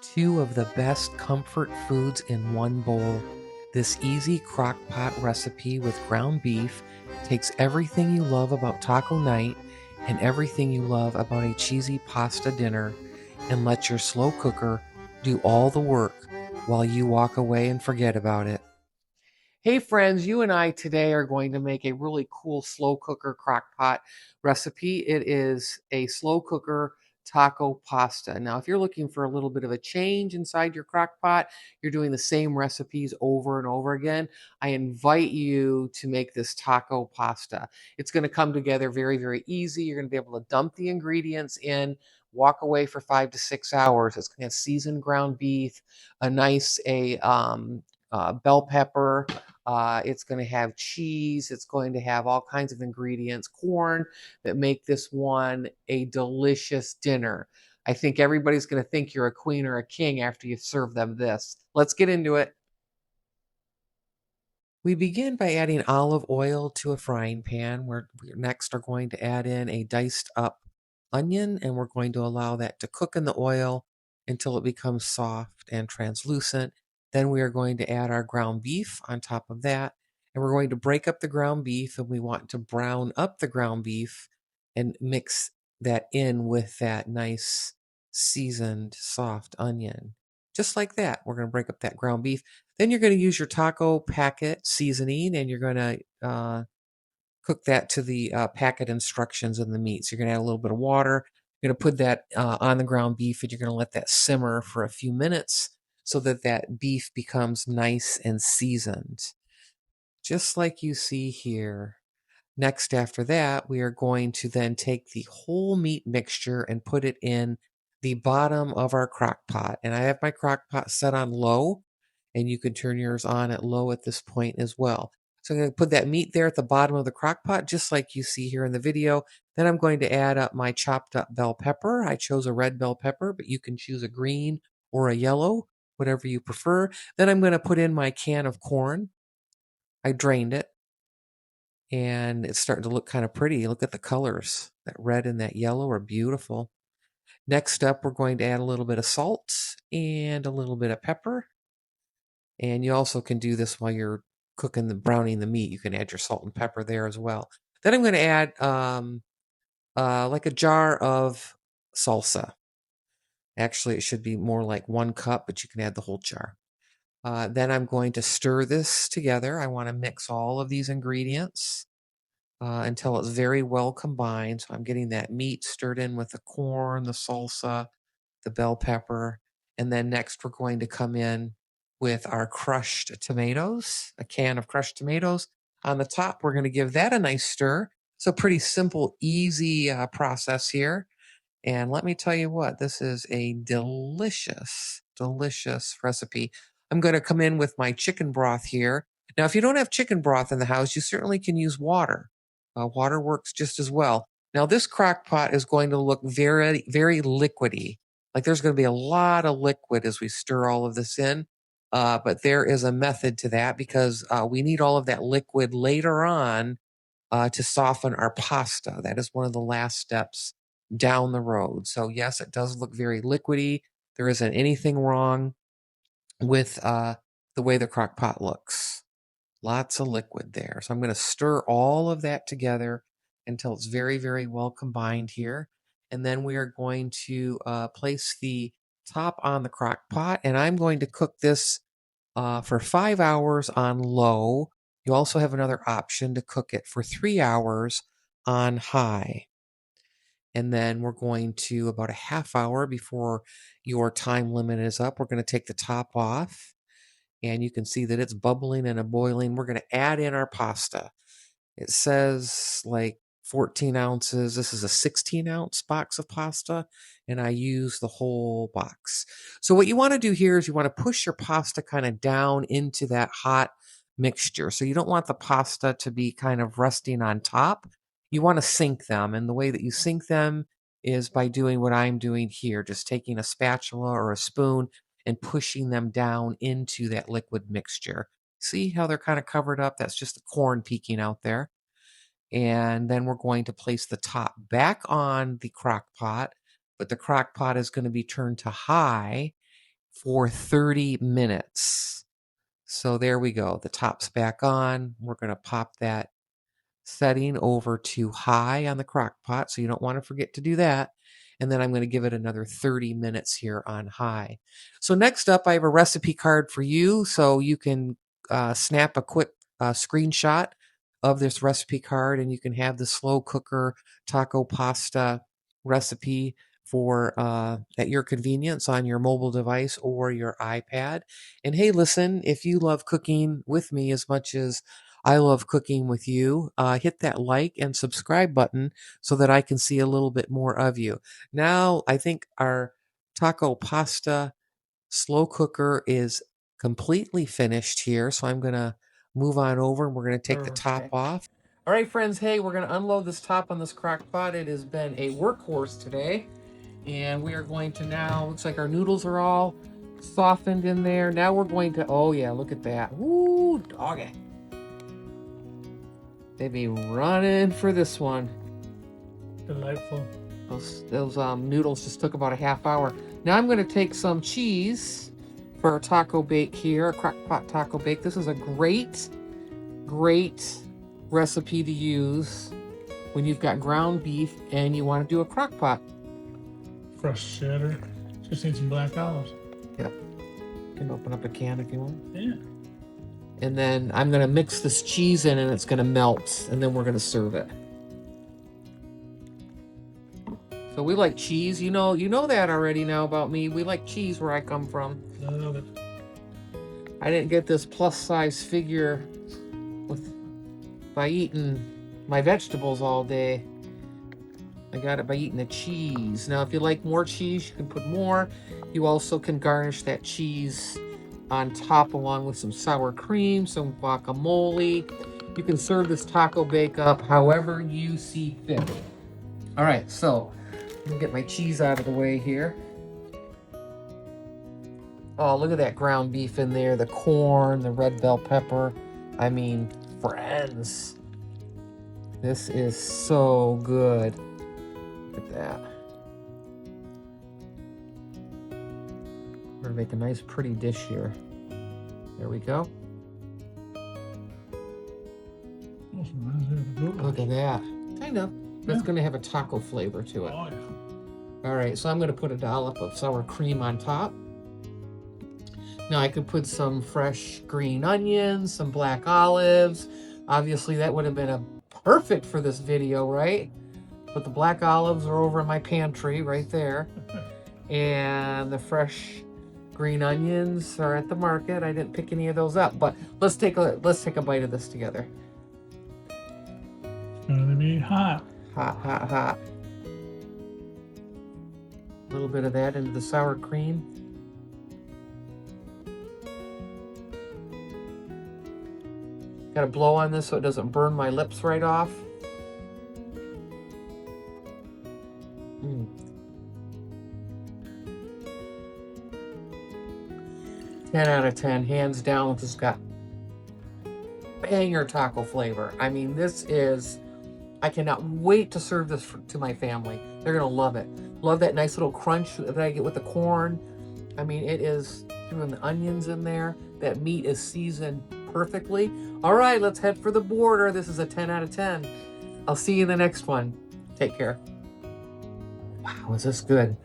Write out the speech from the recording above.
Two of the best comfort foods in one bowl. This easy crock pot recipe with ground beef takes everything you love about taco night and everything you love about a cheesy pasta dinner and let your slow cooker do all the work while you walk away and forget about it. Hey friends, you and I today are going to make a really cool slow cooker crock pot recipe. It is a slow cooker taco pasta. Now, if you're looking for a little bit of a change inside your crock pot, you're doing the same recipes over and over again, I invite you to make this taco pasta. It's going to come together very, very easy. You're going to be able to dump the ingredients in, walk away for 5 to 6 hours. It's going to have seasoned ground beef, a nice bell pepper, it's going to have cheese. It's going to have all kinds of ingredients, corn, that make this one a delicious dinner. I think everybody's going to think you're a queen or a king after you serve them this. Let's get into it. We begin by adding olive oil to a frying pan. We next are going to add in a diced up onion, and we're going to allow that to cook in the oil until it becomes soft and translucent. Then we are going to add our ground beef on top of that, and we're going to break up the ground beef, and we want to brown up the ground beef and mix that in with that nice seasoned soft onion. Just like that, we're going to break up that ground beef. Then you're going to use your taco packet seasoning, and you're going to cook that to the packet instructions in the meat. So you're going to add a little bit of water. You're going to put that on the ground beef, and you're going to let that simmer for a few minutes so that that beef becomes nice and seasoned, just like you see here. Next, after that, we are going to then take the whole meat mixture and put it in the bottom of our crock pot. And I have my crock pot set on low, and you can turn yours on at low at this point as well. So I'm going to put that meat there at the bottom of the crock pot, just like you see here in the video. Then I'm going to add up my chopped up bell pepper. I chose a red bell pepper, but you can choose a green or a yellow, whatever you prefer. Then I'm going to put in my can of corn. I drained it, and it's starting to look kind of pretty. Look at the colors. That red and that yellow are beautiful. Next up, we're going to add a little bit of salt and a little bit of pepper. And you also can do this while you're browning the meat. You can add your salt and pepper there as well. Then I'm going to add like a jar of salsa. Actually, it should be more like 1 cup, but you can add the whole jar. Then I'm going to stir this together. I want to mix all of these ingredients until it's very well combined. So I'm getting that meat stirred in with the corn, the salsa, the bell pepper. And then next we're going to come in with our crushed tomatoes, a can of crushed tomatoes. On the top, we're going to give that a nice stir. So pretty simple, easy process here. And let me tell you what, this is a delicious, delicious recipe. I'm going to come in with my chicken broth here. Now, if you don't have chicken broth in the house, you certainly can use water. Water works just as well. Now, this crock pot is going to look very, very liquidy. Like there's going to be a lot of liquid as we stir all of this in. But there is a method to that because we need all of that liquid later on to soften our pasta. That is one of the last steps down the road. So yes, it does look very liquidy. There isn't anything wrong with the way the crock pot looks. Lots of liquid there. So I'm going to stir all of that together until it's very, very well combined here. And then we are going to place the top on the crock pot, and I'm going to cook this for 5 hours on low. You also have another option to cook it for 3 hours on high. And then we're going to, about a half hour before your time limit is up, we're going to take the top off. And you can see that it's bubbling and boiling. We're going to add in our pasta. It says like 14 ounces. This is a 16-ounce box of pasta, and I use the whole box. So what you want to do here is you want to push your pasta kind of down into that hot mixture. So you don't want the pasta to be kind of resting on top. You want to sink them, and the way that you sink them is by doing what I'm doing here, just taking a spatula or a spoon and pushing them down into that liquid mixture. See how they're kind of covered up? That's just the corn peeking out there. And then we're going to place the top back on the crock pot, but the crock pot is going to be turned to high. for 30 minutes. So there we go. The top's back on. We're going to pop that setting over to high on the crock pot, so you don't want to forget to do that. And then I'm going to give it another 30 minutes here on high. So next up, I have a recipe card for you, so you can snap a quick screenshot of this recipe card, and you can have the slow cooker taco pasta recipe for at your convenience on your mobile device or your iPad. And hey, listen, if you love cooking with me as much as I love cooking with you, hit that like and subscribe button so that I can see a little bit more of you. Now, I think our taco pasta slow cooker is completely finished here, so I'm going to move on over and we're going to take the top off. All right, friends, hey, we're going to unload this top on this crock pot. It has been a workhorse today, and we are going to now, looks like our noodles are all softened in there. Now we're going to, oh yeah, look at that. Ooh, doggy. They be running for this one. Delightful. Those noodles just took about a half hour. Now I'm going to take some cheese for our taco bake here, a crock pot taco bake. This is a great recipe to use when you've got ground beef and you want to do a crock pot. Fresh cheddar. Just need some black olives. Yep. You can open up a can if you want. Yeah. And then I'm going to mix this cheese in and it's going to melt, and then we're going to serve it. So we like cheese. You know that already now about me. We like cheese where I come from. I love it. I didn't get this plus size figure by eating my vegetables all day. I got it by eating the cheese. Now, if you like more cheese, you can put more. You also can garnish that cheese on top along with some sour cream, some guacamole. You can serve this taco bake up however you see fit. All right, so let me get my cheese out of the way here. Oh, look at that ground beef in there, the corn, the red bell pepper. I mean, friends, this is so good. Look at that. We're gonna make a nice pretty dish here. There we go. Look at that. Kind of. But it's gonna have a taco flavor to it. Oh, yeah. All right, so I'm gonna put a dollop of sour cream on top. Now I could put some fresh green onions, some black olives. Obviously that would have been perfect for this video, right? But the black olives are over in my pantry right there. And the fresh green onions are at the market. I didn't pick any of those up, but let's take a bite of this together. It's gonna be hot. Hot, hot, hot. A little bit of that into the sour cream. Got to blow on this so it doesn't burn my lips right off. 10 out of 10, hands down. This has got banger taco flavor. I mean, this is, I cannot wait to serve this to my family. They're going to love it. Love that nice little crunch that I get with the corn. I mean, it is throwing the onions in there. That meat is seasoned perfectly. All right, let's head for the border. This is a 10 out of 10. I'll see you in the next one. Take care. Wow, is this good?